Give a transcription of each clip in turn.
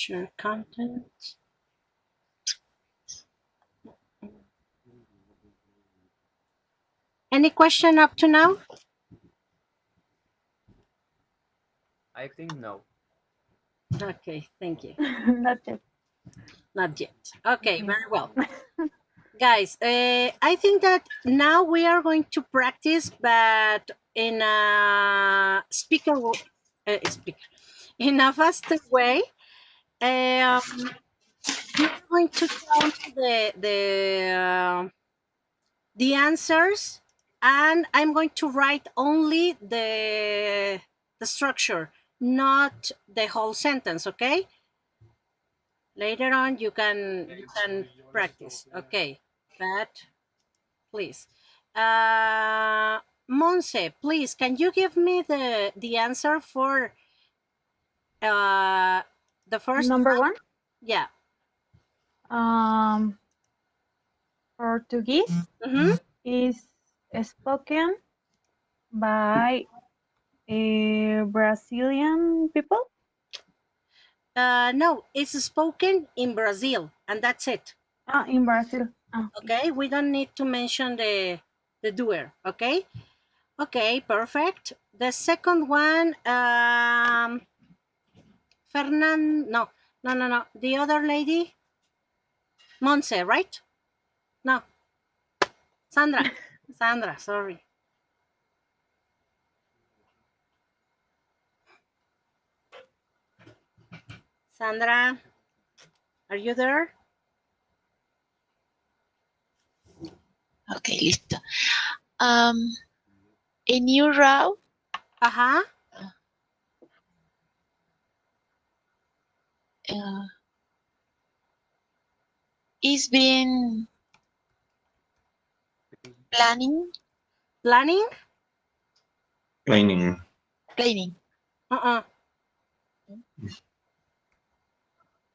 Share content. Any question up to now? I think no. Okay, thank you. Not yet. Not yet. Okay, very well. Guys, I think that now we are going to practice, but in in a faster way. You're going to tell me the answers, and I'm going to write only the structure, not the whole sentence. Okay. Later on, you can practice. Okay, but please, Monse, please, can you give me the answer for the first Number one. Yeah. Portuguese Mm-hmm. is spoken by Brazilian people. No, it's spoken in Brazil, and that's it. In Brazil. Okay, we don't need to mention the doer. Okay, okay, perfect. The second one, no, the other lady, Monse, right? No, Sandra, sorry. Sandra, are you there? Okay, listo. A new route. Is being planning. Planning. Planning.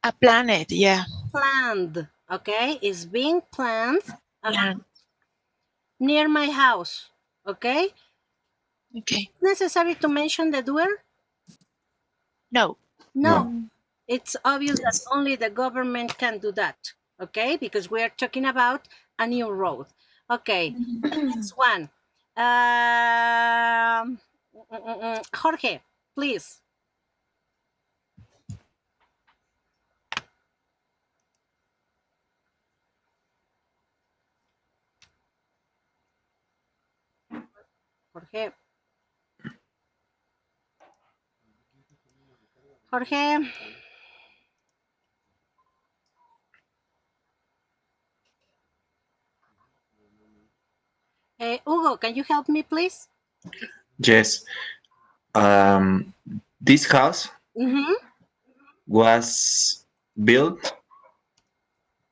A planet, yeah. Planned. Okay, it's being planned. Near my house. Okay. Okay. Necessary to mention the doer? No. It's obvious that only the government can do that. Okay, because we are talking about a new road. Okay, next one. Jorge, please. Jorge. Hugo, can you help me, please? Yes. This house was built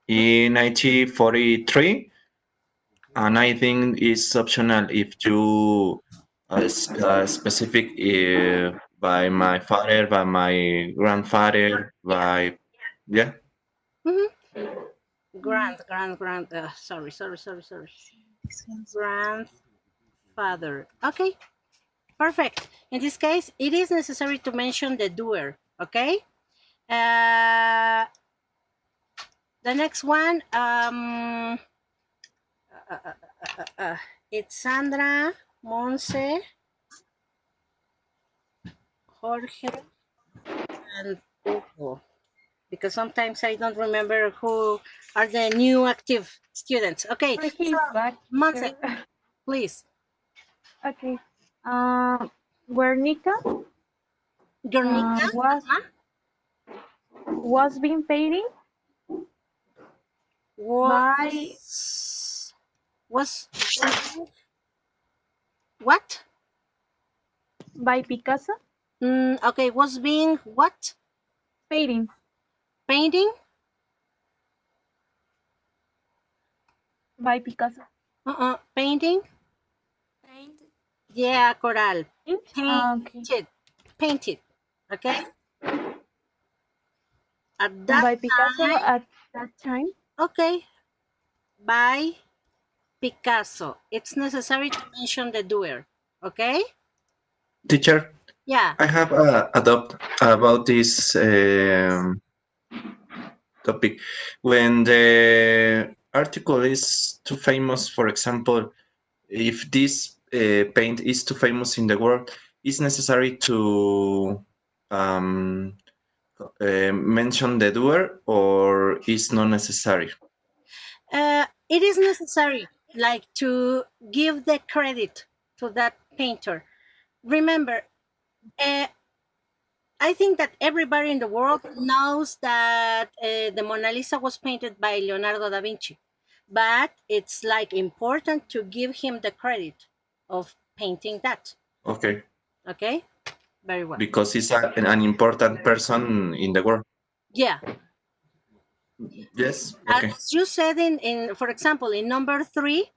in 1943, and I think it's optional if you specific by my father, by my grandfather, by Grandfather. Sorry. Grandfather. Okay, perfect. In this case, it is necessary to mention the doer. Okay. The next one, it's Sandra, Monse, Jorge, and Hugo. Because sometimes I don't remember who are the new active students. Okay, He's back. Monse, please. Okay. Guernica. Was being painted was what? By Picasso. Okay, was being what? Painting. By Picasso. Painting. Yeah, Coral. Painted. Okay. By Picasso at that time. Okay. By Picasso. It's necessary to mention the doer. Okay. Teacher. Yeah. I have a doubt about this topic. When the article is too famous, for example, if this paint is too famous in the world, it's necessary to mention the doer, or is not necessary? It is necessary, like, to give the credit to that painter. Remember, I think that everybody in the world knows that the Mona Lisa was painted by Leonardo da Vinci, but it's like important to give him the credit of painting that. Okay, Okay, very well. because he's an important person in the world. Yeah, Yes. Okay. as you said in for example, in number 3,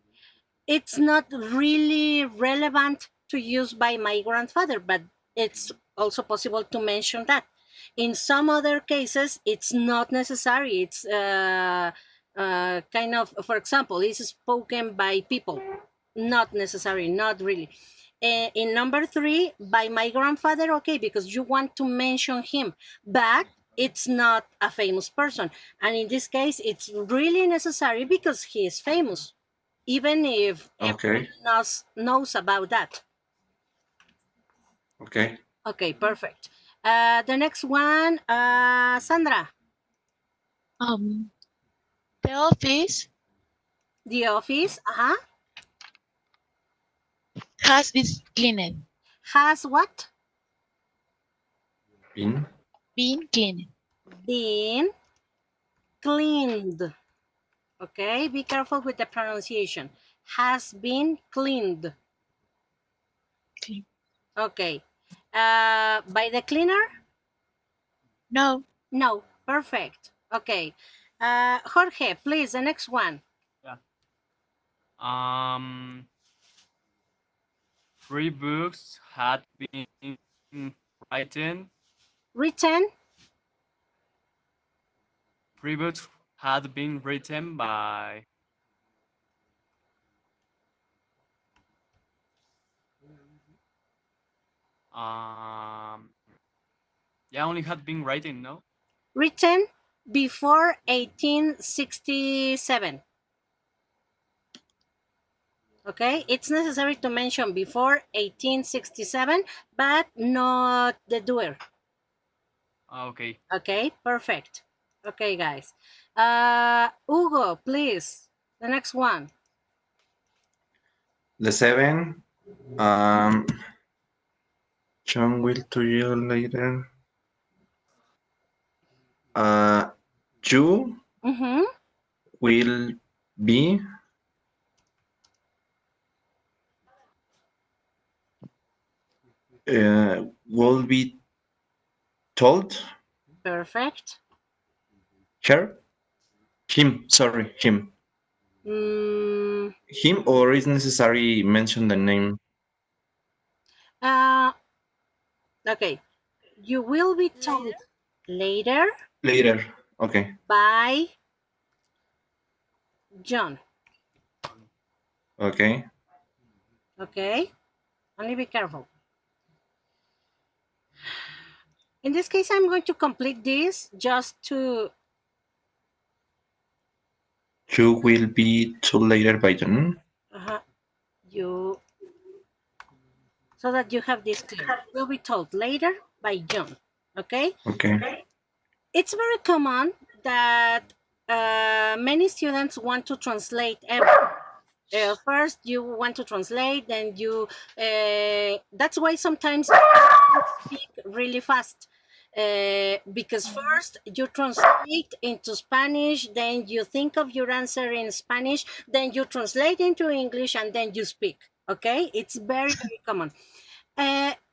it's not really relevant to use by my grandfather, but it's also possible to mention that. In some other cases, it's not necessary. It's kind of, for example, it's spoken by people. Not necessary, not really. In number 3, by my grandfather, okay, because you want to mention him, but it's not a famous person. And in this case, it's really necessary because he is famous, even if Okay. everyone knows about that. Okay. Okay, perfect. The next one, Sandra, The office the office, has been cleaned. has what? In. Been cleaned. Been cleaned. Okay, be careful with the pronunciation. Has been cleaned. Clean. Okay. By the cleaner? No. No, perfect. Okay. Jorge, please, the next one. Three books had been written. Written? Three books had been written by. Yeah, only had been written, no? Written before 1867. Okay, it's necessary to mention before 1867, but not the doer. Okay. Okay, perfect. Okay, guys. Hugo, please, the next one. The 7. John will to you later. You Mm-hmm. will be will be told Perfect. her, him. Sorry, him. Mm, Him, or is necessary mention the name uh, okay, you will be told later later? Okay. by John. Okay. Okay, only be careful. In this case, I'm going to complete this just to You will be told later by John. you, so that you have this clear. Will be told later by John. Okay. Okay. It's very common that many students want to translate everything. First, you want to translate, then you. That's why sometimes you speak really fast. Because first you translate into Spanish, then you think of your answer in Spanish, then you translate into English, and then you speak. Okay, it's very, very common.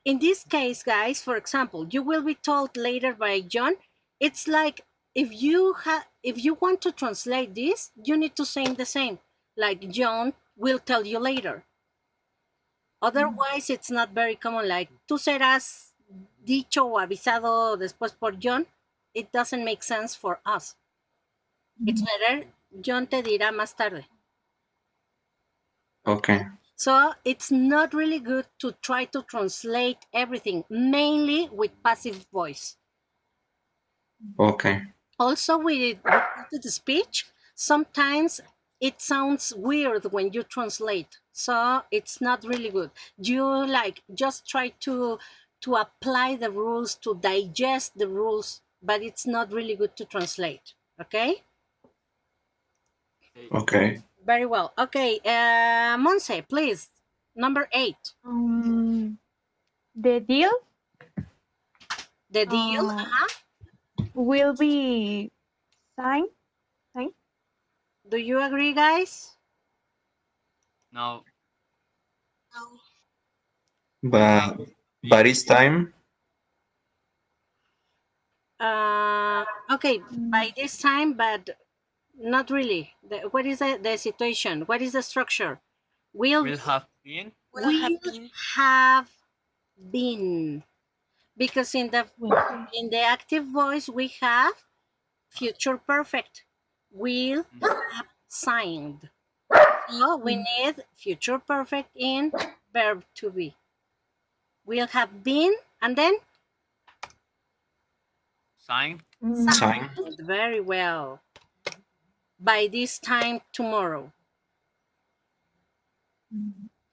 In this case, guys, for example, you will be told later by John. It's like if you want to translate this, you need to say the same. Like John will tell you later. Otherwise, it's not very common. Like tú serás dicho o avisado después por John. It doesn't make sense for us. It's better John te dirá más tarde. Okay. So it's not really good to try to translate everything, mainly with passive voice. Okay. Also, with repeated speech, sometimes it sounds weird when you translate, so it's not really good. You like just try to apply the rules, to digest the rules, but it's not really good to translate. Okay. Okay. Okay. Very well. Okay, Monse, please. Number 8. The deal The deal. will be signed. Do you agree, guys? Now, But it's time. Okay, by this time, but not really. What is the situation? What is the structure? Will will have been. Will have will been. have been, because in the Okay. active voice we have future perfect. Will have signed. So we need future perfect in verb to be. Will have been, and then Signed. Time. very well. By this time tomorrow,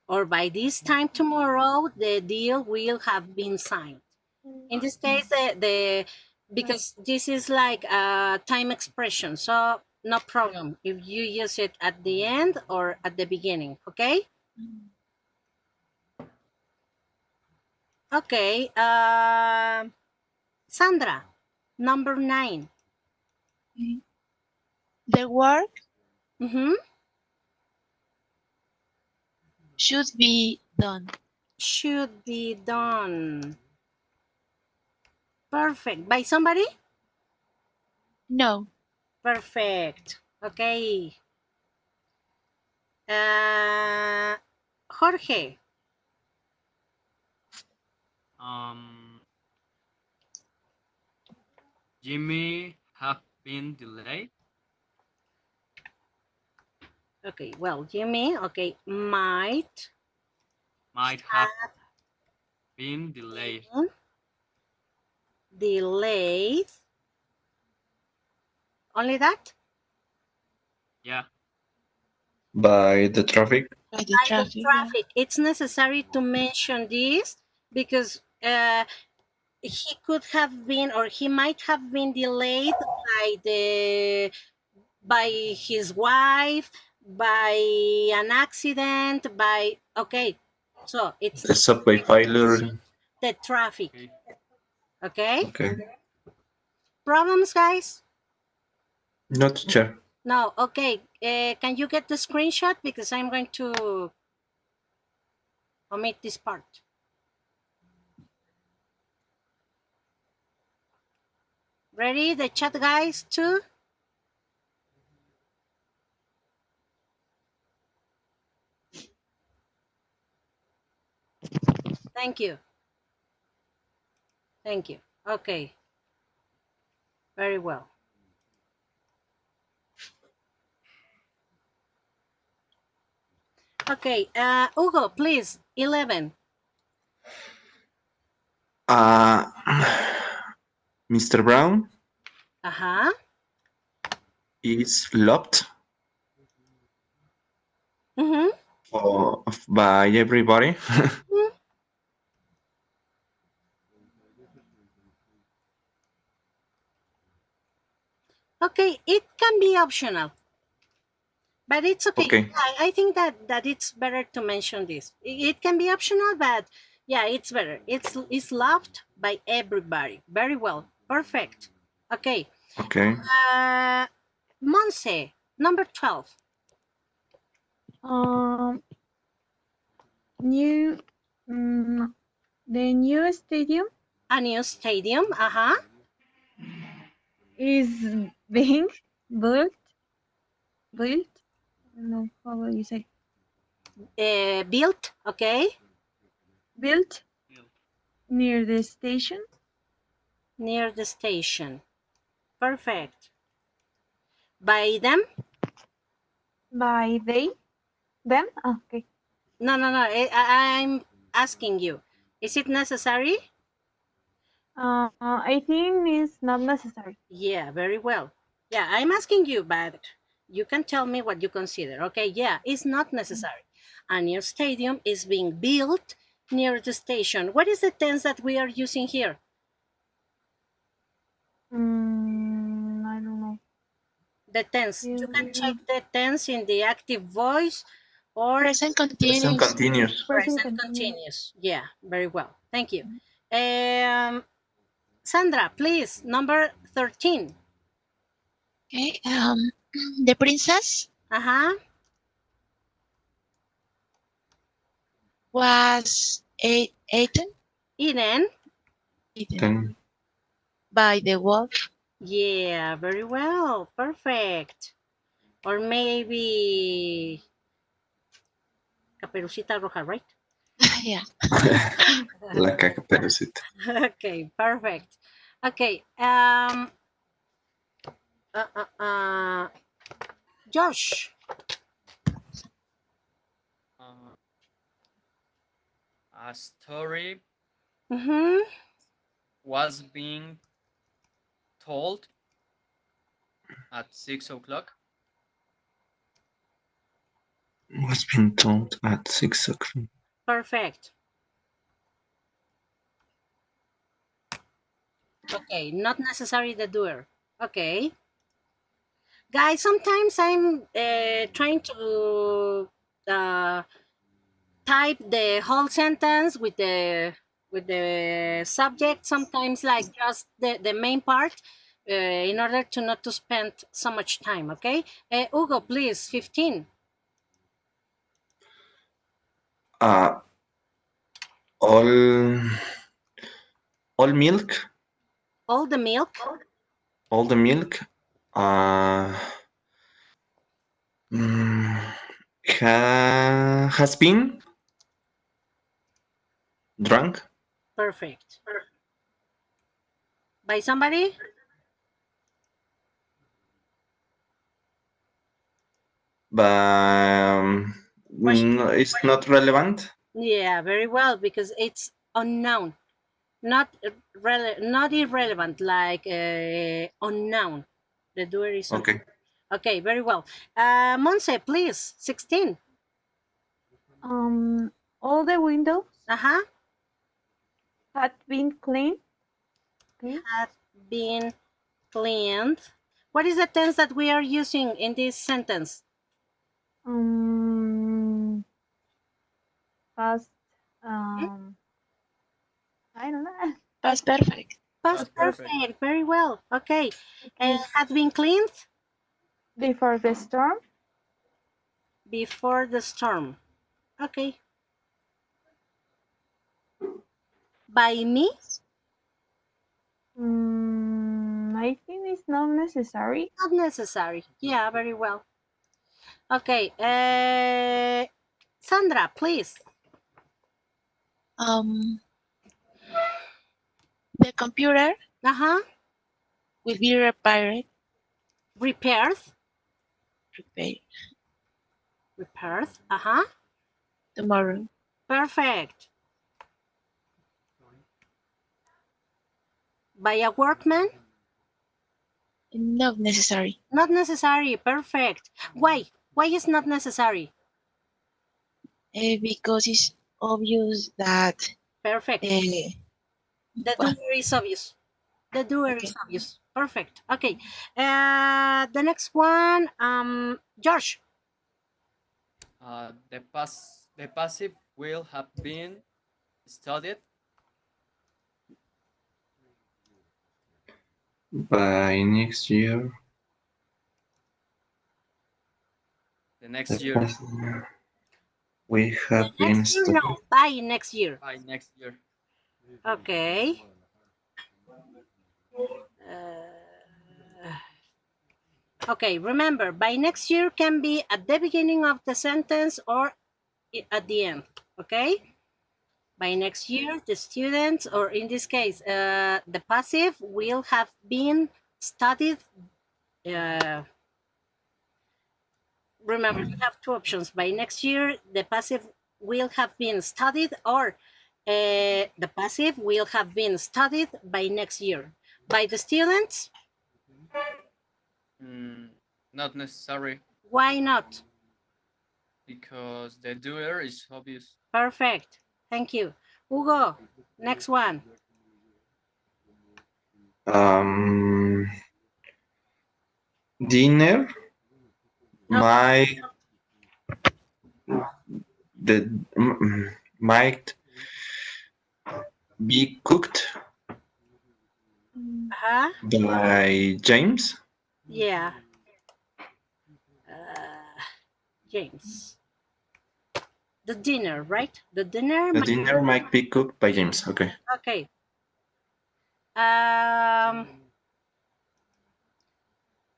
or by this time tomorrow, the deal will have been signed. In this case, the because this is like a time expression, so no problem if you use it at the end or at the beginning. Okay. Okay. Sandra, number 9. The work Mm-hmm. should be done. Should be done. Perfect. By somebody? No. Perfect. Okay. Jorge. Jimmy have been delayed. Okay, well, Jimmy, okay, might Have been delayed. delayed. Only that? Yeah. By the traffic. By the By the traffic. traffic. It's necessary to mention this because he could have been, or he might have been delayed by his wife, by an accident, by okay. So it's The subway failure. the traffic. Okay. Okay. Okay. Problems, guys? Not teacher. No. Okay. Can you get the screenshot, because I'm going to omit this part. Ready? The chat, guys, too? Thank you. Thank you. Okay. Very well. Okay. Hugo, please. 11. Mr. Brown Uh-huh. is loved Mm-hmm. by everybody. Okay. It can be optional, but it's okay. Okay. I think that it's better to mention this. It can be optional, but yeah, it's better. It's loved by everybody. Very well. Perfect. Okay. Okay. Monse, number 12. New the new stadium A new stadium. Uh-huh. is being built. I don't know how will you say. Built. Okay. Built near the station. Near the station. Perfect. By them? By them. Okay. No. I'm asking you. Is it necessary? I think it's not necessary. Yeah, very well. Yeah, I'm asking you, but you can tell me what you consider. Okay, yeah, it's not necessary. A new stadium is being built near the station. What is the tense that we are using here? I don't know. The tense. You can Mm, check the tense in the active voice or Present Present continuous. continuous. Present present continuous. continuous. Yeah, very well. Thank you. Sandra, please, number 13. Okay. The princess Uh-huh. was eaten Eden. Then by the wolf. Yeah, very well. Perfect. Or maybe Caperucita Roja, right? Yeah. la caperucita. Okay, perfect. Okay, uh, uh, uh, Josh. Uh, a story Mm-hmm. was being told at 6 o'clock. Was being told at 6 o'clock. Perfect. Okay, not necessarily the doer. Okay. Guys, sometimes I'm trying to type the whole sentence with the subject, sometimes like just the main part, in order to not to spend so much time. Okay, Hugo, please, 15. Uh, all all milk, All the milk. all the milk uh, mm, has been drunk Perfect. By somebody. but Question. no, it's not relevant. Yeah, very well, because it's unknown, not not irrelevant, like unknown. The doer is unknown. Okay. Okay, very well. Monse, please, 16. All the windows Uh-huh. had been cleaned. Okay. Had been cleaned. What is the tense that we are using in this sentence? Past. I don't know. Past perfect. Past Perfect. perfect. Very well. Okay. Okay. Had been cleaned Before the storm. before the storm. Okay. By me? I think it's not necessary. Not necessary. Yeah, very well. Okay. Sandra, please. Um, the computer Uh-huh. will be repaired. Repaired. Repaired Repaired. Uh-huh. tomorrow. Perfect. By a workman? Not necessary. Not necessary. Perfect. Why? Why is not necessary? Because it's obvious that Perfect. The well, doer is obvious. The doer is okay. obvious. Perfect. Okay. The next one, Josh. The passive will have been studied By next year, the next the year. past we have been Next year, studying. no. By next year. By next year. Okay. Uh, okay. Remember, by next year can be at the beginning of the sentence or at the end. Okay. By next year, the students, or in this case, the passive will have been studied. Remember, you have two options. By next year, the passive will have been studied, or The passive will have been studied by next year. By the students? Not necessary, Why not? because the doer is obvious. Perfect. Thank you. Hugo, next one. Dinner might might be cooked Uh-huh. by James. Yeah. James. The dinner, right? The dinner. The dinner might be cooked by James. Okay. Okay.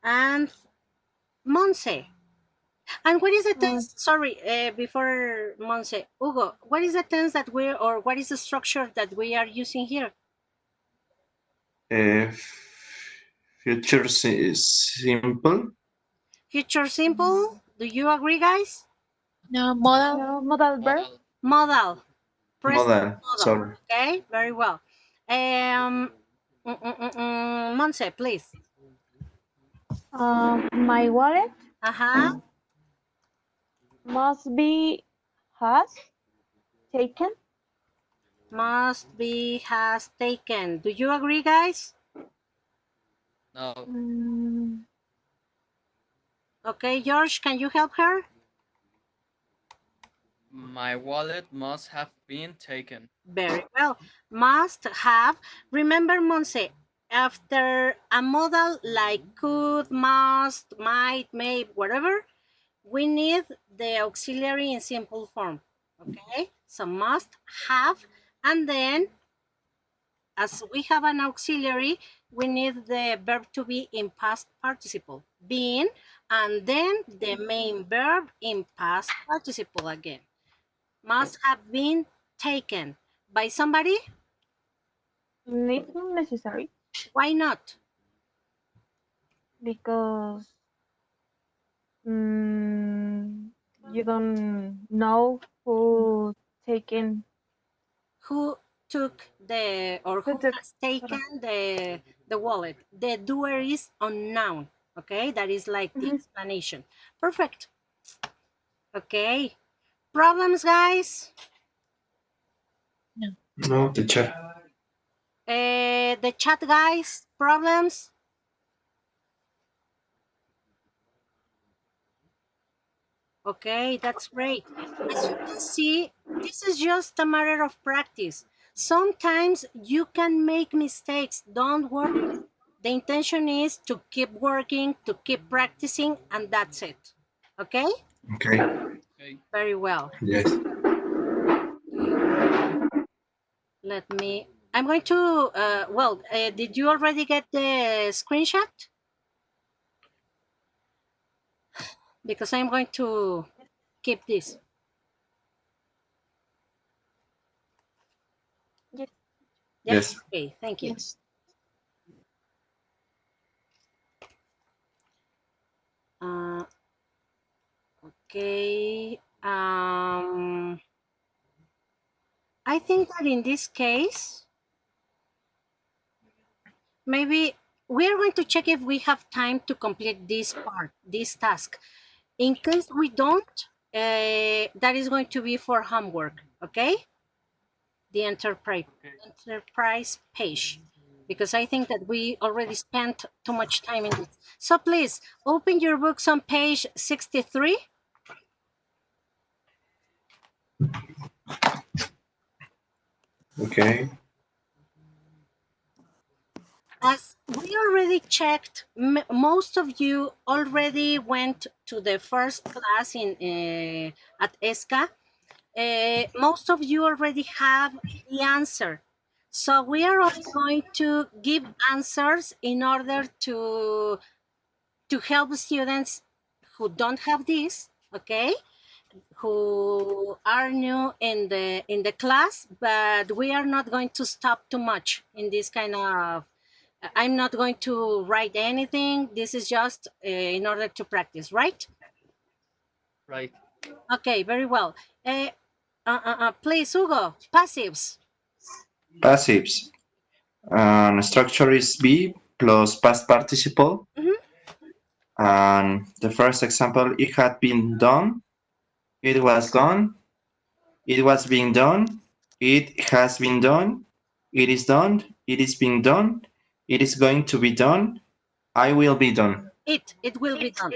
And Monse. And what is the tense? Sorry, before Monse, Hugo, what is the tense that or what is the structure that we are using here? Future simple. Future simple. Do you agree, guys? No, model. No, modal verb. Modal. Modal. Present Modal. modal. Sorry. Okay, very well. Monse, please. My wallet Uh-huh. must be has taken. Must be has taken. Do you agree, guys? No, Mm, Okay, George, can you help her? my wallet must have been taken. Very well. Must have. Remember, Monse, after a modal like could, must, might, may, whatever, we need the auxiliary in simple form. Okay? So must have, and then as we have an auxiliary, we need the verb to be in past participle, been, and then the main verb in past participle again. Must have been taken by somebody. it's not necessary Why not? because you don't know who taken Who took the or who who took. has taken the wallet? The doer is unknown. Okay, that is like the Mhm. explanation. Perfect. Okay, problems, guys. No, teacher. The chat, guys. Problems. Okay, that's great. As you can see, this is just a matter of practice. Sometimes you can make mistakes. Don't worry. The intention is to keep working, to keep practicing, and that's it. Okay? Okay. Okay. Very well. Yes. I'm going to, did you already get the screenshot? Because I'm going to keep this. Yes. Yes. Okay, thank you. Yes. Okay. I think that in this case, maybe we are going to check if we have time to complete this part, this task. In case we don't, that is going to be for homework, okay? The enterprise page, because I think that we already spent too much time in this. So please open your books on page 63. Okay. As we already checked, most of you already went to the first class in at ESCA. Most of you already have the answer. So we are only going to give answers in order to help students who don't have this, okay? Who are new in the class, but we are not going to stop too much in this kind of. I'm not going to write anything. This is just in order to practice, right? Right. Okay, very well. Please, Hugo, passives. Passives. Structure is be plus past participle. Mhm. And the first example, it had been done, it was done, it was being done, it has been done, it is being done, it is going to be done, I will be done. It will be done.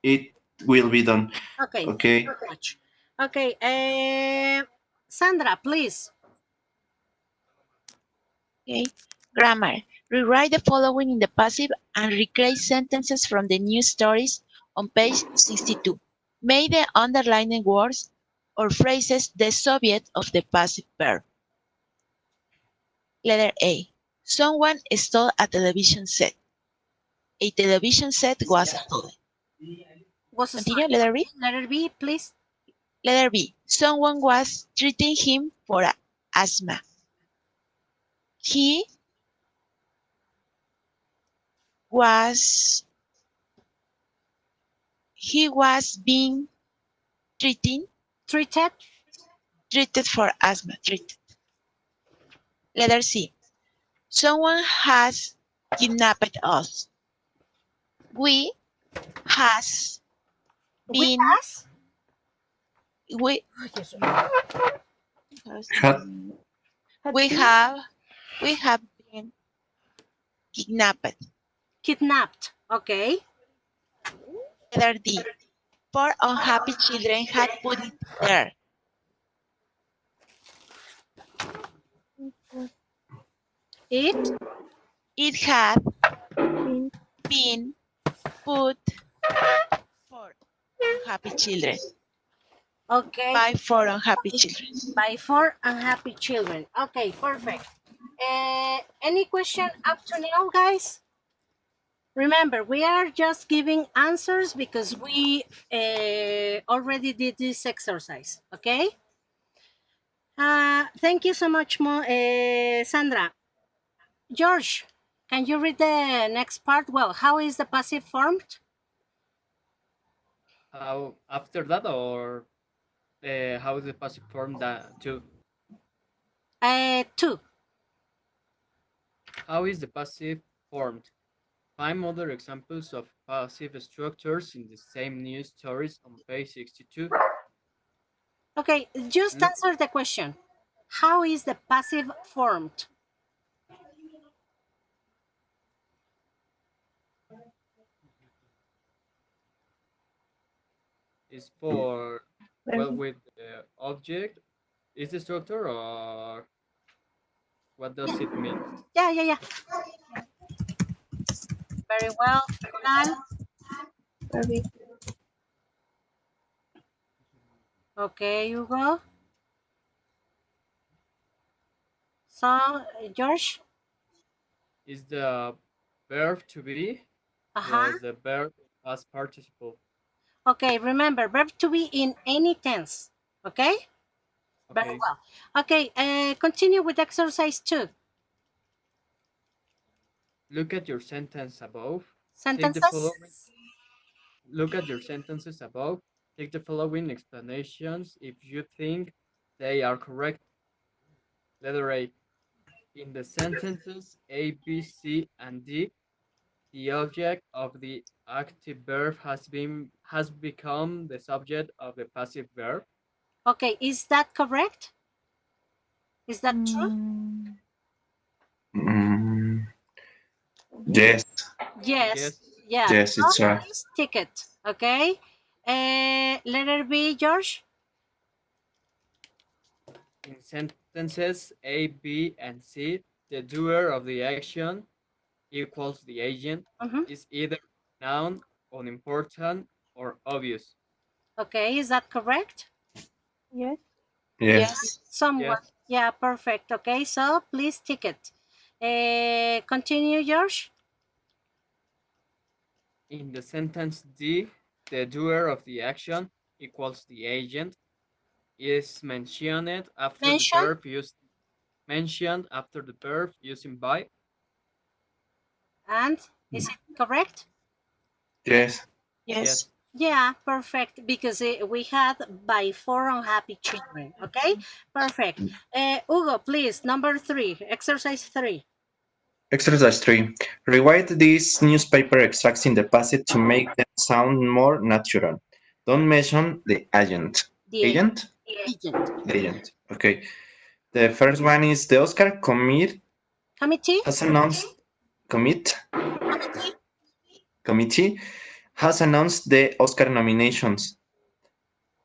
It will be done. Okay, thank Okay. you very much. Okay, Sandra, please. Okay. Grammar. Rewrite the following in the passive and recreate sentences from the news stories on page 62. Make the underlined words or phrases the subject of the passive verb. Letter A. Someone stole a television set. A television set was stolen. Was a Continue, sign. letter B. Letter B, please. Letter B. Someone was treating him for asthma. He was being treated Treated. for asthma. Treated. Letter C. Someone has kidnapped us. We has We been has. we Had, we have been kidnapped. Kidnapped. Okay. Letter D. Four unhappy children had put it there. It. It had Been been put for unhappy children Okay. by four unhappy children. By four unhappy children. Okay, perfect. Any question up to now, guys? Remember, we are just giving answers because we already did this exercise. Okay. Thank you so much, Sandra. George, can you read the next part? Well, how is the passive formed? How after that, or how is the passive form that too? Two. How is the passive formed? Find other examples of passive structures in the same news stories on page 62. Okay, just Look, answer the question. How is the passive formed? is for, well, very with the object. Is the structure, or what does it mean? Yeah. Very well. Kunal? very Okay, Hugo. So, George? Is the verb to be Uh-huh. plus the verb as participle. Okay, remember, verb to be in any tense. Okay? Very Okay. well. Okay, continue with exercise 2. Look at your sentence above. Take the Sentences? following. Look at your sentences above. Take the following explanations if you think they are correct. Letter A. In the sentences A, B, C, and D, the object of the active verb has become the subject of the passive verb. Okay, is that correct? Is that true? mm, yes. yes, Yes. Yes. Yeah. yes, So, it's right. please tick it. Okay? Letter B, George? In sentences A, B, and C, the doer of the action equals the agent Mm-hmm. is either noun, unimportant, or obvious. Okay, is that correct? Yes. Yes, Yes. Somewhat. Yes. Yeah, perfect. Okay, so please tick it. Continue, George. In the sentence D, the doer of the action equals the agent is mentioned after the Mention verb used mentioned after the verb using by. and is it correct? yes, Yes. Yes. Yeah, perfect. Because we had by 4 unhappy children. Okay, perfect. Hugo, please, number 3, exercise 3. Exercise 3. Rewrite these newspaper extracts in the past to make them sound more natural. Don't mention the agent. The Agent? agent. Agent. Okay. The first one is the Oscar Committee? has announced commit Committee? committee has announced the Oscar nominations.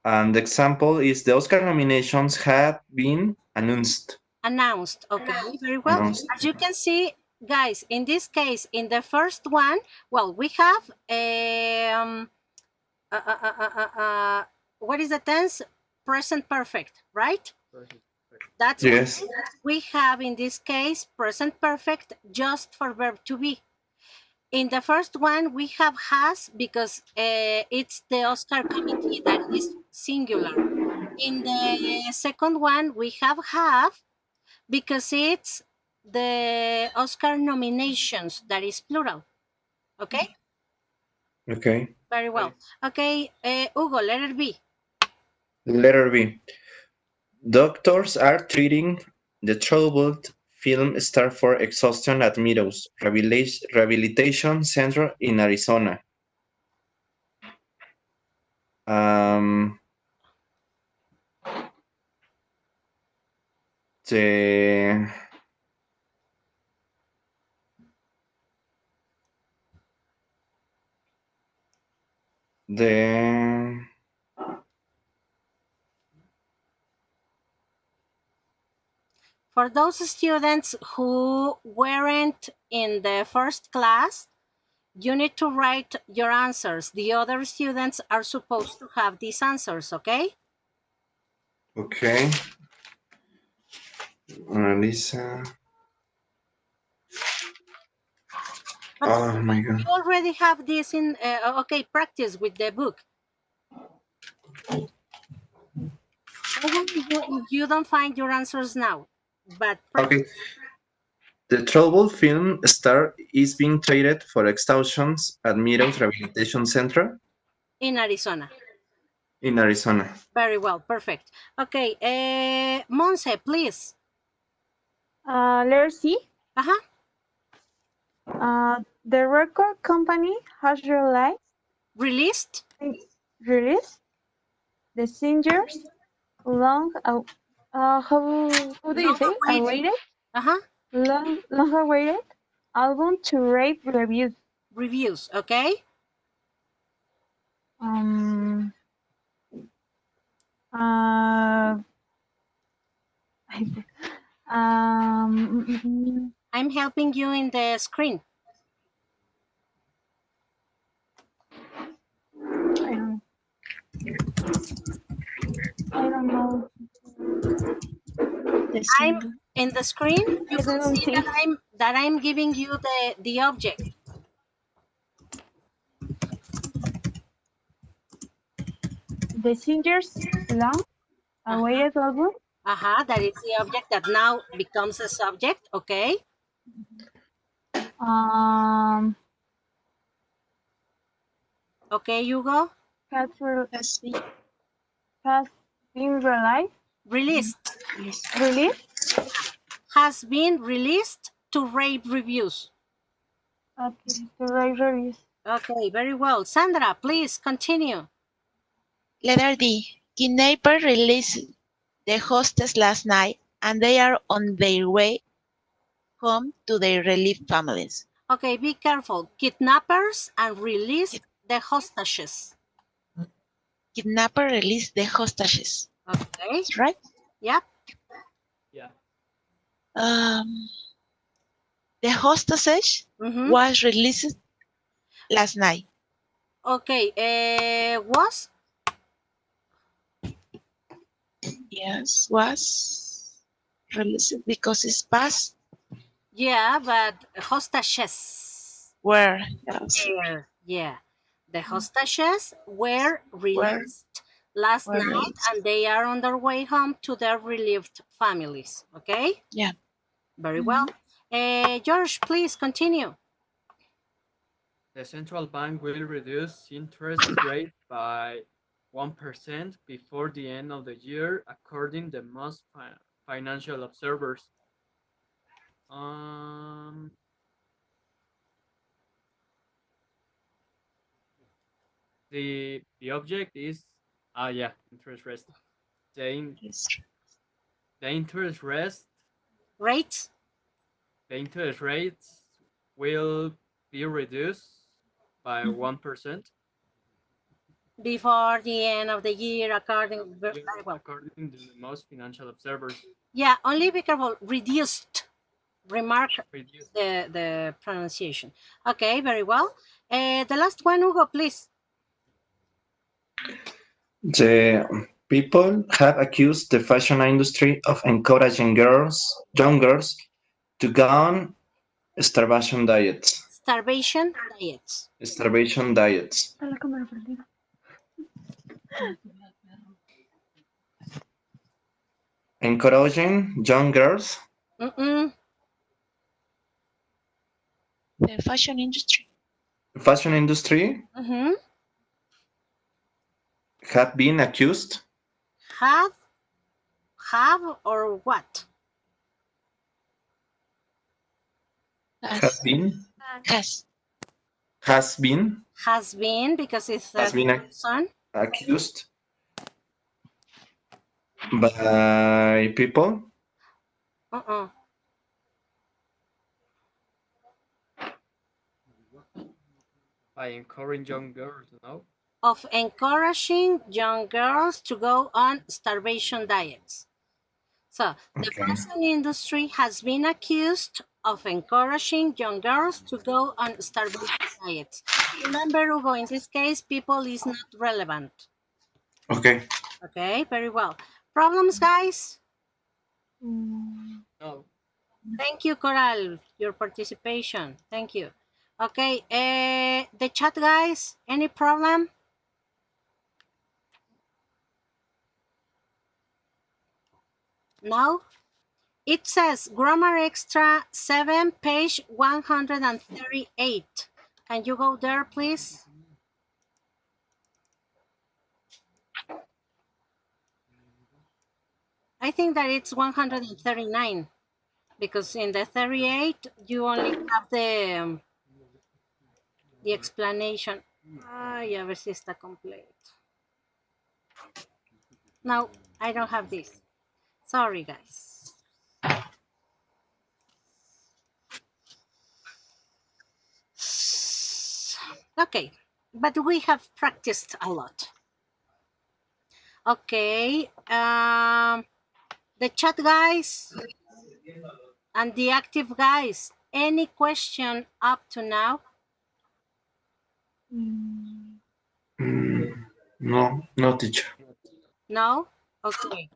And the example is the Oscar nominations had been announced. Announced. Okay, very well. Announced. As you can see, guys, in this case, in the first one, well, we have what is the tense? Present perfect, right? Perfect. That's Yes. why we have in this case present perfect just for verb to be. In the first one, we have has because it's the Oscar committee that is singular. In the second one, we have because it's the Oscar nominations that is plural. Okay? Okay. Very well. Okay, Hugo, letter B. Letter B. Doctors are treating the troubled film star for exhaustion at Meadows Rehabilitation Center in Arizona. Um, the the For those students who weren't in the first class, you need to write your answers. The other students are supposed to have these answers, okay? okay. Lisa. But Oh my god. you already have this in, okay, practice with the book. Even if you don't find your answers now, but Okay. The troubled film star is being treated for exhaustions at Meadows Rehabilitation Center in Arizona. in Arizona. Very well, perfect. Okay, Monse, please. Letter C. Uh-huh. The record company has Released? released the singers long how do you say awaited Uh-huh. long awaited album to rave reviews. Reviews, okay? Um uh I'm helping you in the screen. I don't know. The I'm single. in the screen. You I can don't see see. that I'm giving you the object. The singers long awaited album. That is the object that now becomes a subject, okay? Um Okay, Hugo? has Has been has been Released. released. Has been released to rave reviews. Okay, the rave reviews. Okay, very well. Sandra, please continue. letter D. Kidnapper released the hostess last night, and they are on their way home to their relief families. Okay, be careful. Kidnappers and released the hostages. Kidnapper released the hostages. Okay, Right? yep. Yeah. Um, the hostage Mm-hmm. was released last night. Okay, was? Yes, was released because it's past. Yeah, but hostages. Where? Yes, There, yeah. The hostages were where released last were night released. and they are on their way home to their relieved families. Okay? Yeah. Very well. George, please continue. The central bank will reduce interest rate by 1% before the end of the year, according to most financial observers. The object is interest rate. The interest Rates rates will be reduced by 1% before the end of the year, according very well. according to most financial observers. Yeah, only be careful. Reduced. Remark Reduced. the pronunciation. Okay, very well. The last one, Hugo, please. The people have accused the fashion industry of encouraging young girls, to go on starvation diets. Starvation diets. Starvation diets. Está la cámara prendida. Encouraging young girls. Mm-mm. The fashion industry. Fashion industry Mm-hmm. have been accused. Have or what? Has been. Has Has been, because it's Has the been son. accused by people. Uh-uh. By encouraging young girls, no? Of encouraging young girls to go on starvation diets. So the Okay. fashion industry has been accused of encouraging young girls to go on starvation diets. Remember, Hugo, in this case, people is not relevant. Okay. Okay, very well. Problems, guys? No. Thank you, Coral, your participation. Thank you. Okay, the chat, guys, any problem? No? It says Grammar Extra 7, page 138. Can you go there, please? I think that it's 139, because in the 38, you only have the explanation. Ay, a ver si está complete. No, I don't have this. Sorry, guys. Okay, but we have practiced a lot. Okay, the chat guys and the active guys, any question up to now? No, teacher. No? Okay.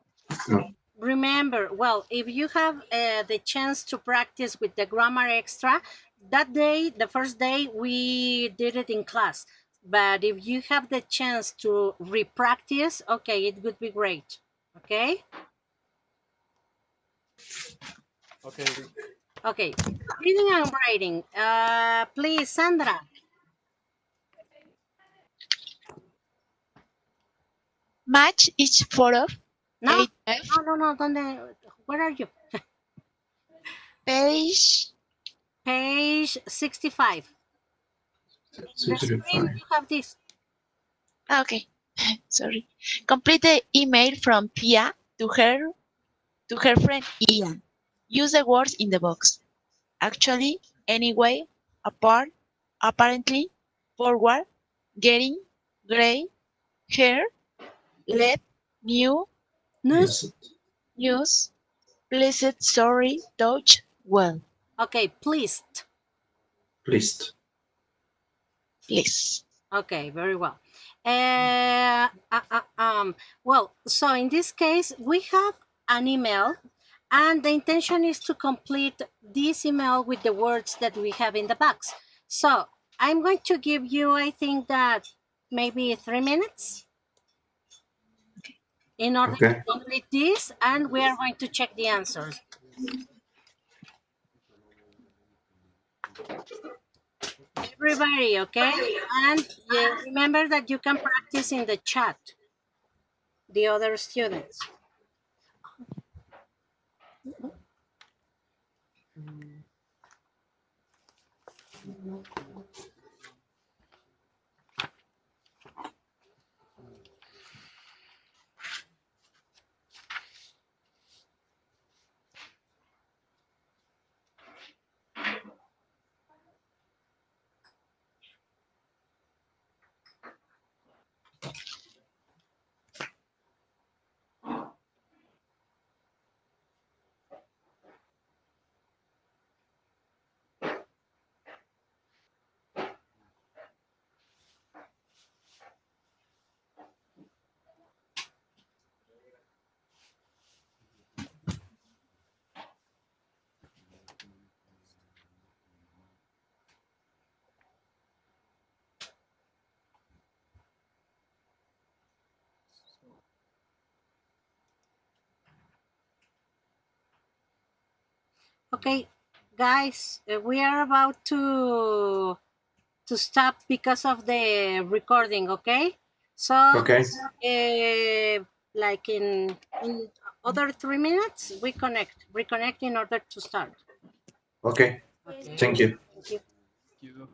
No. Remember, well, if you have the chance to practice with the Grammar Extra, that day, the first day, we did it in class. But if you have the chance to re-practice, okay, it would be great. Okay? Okay. Okay. Reading and writing. Please, Sandra. Match each photo. No, 8F. no. ¿Dónde? Where are you? Page. Page 65. The screen, you have this. Okay. Sorry. Complete the email from Pia to her friend Ian. Use the words in the box. Actually, anyway, apart, apparently, forward, getting, gray, hair, let, new, News. news, pleased, sorry, touch, well. Okay, pleased. Please. Please. Okay, very well. Well, so in this case, we have an email, and the intention is to complete this email with the words that we have in the box. So I'm going to give you, I think that maybe 3 minutes in order to complete this, and we are going to check the answers. everybody, okay? And remember that you can practice in the chat, the other students. Mm. Okay, guys, we are about to stop because of the recording, okay? So, Okay. like in other 3 minutes, we reconnect in order to start. Okay. Okay. Thank you. Thank you. You.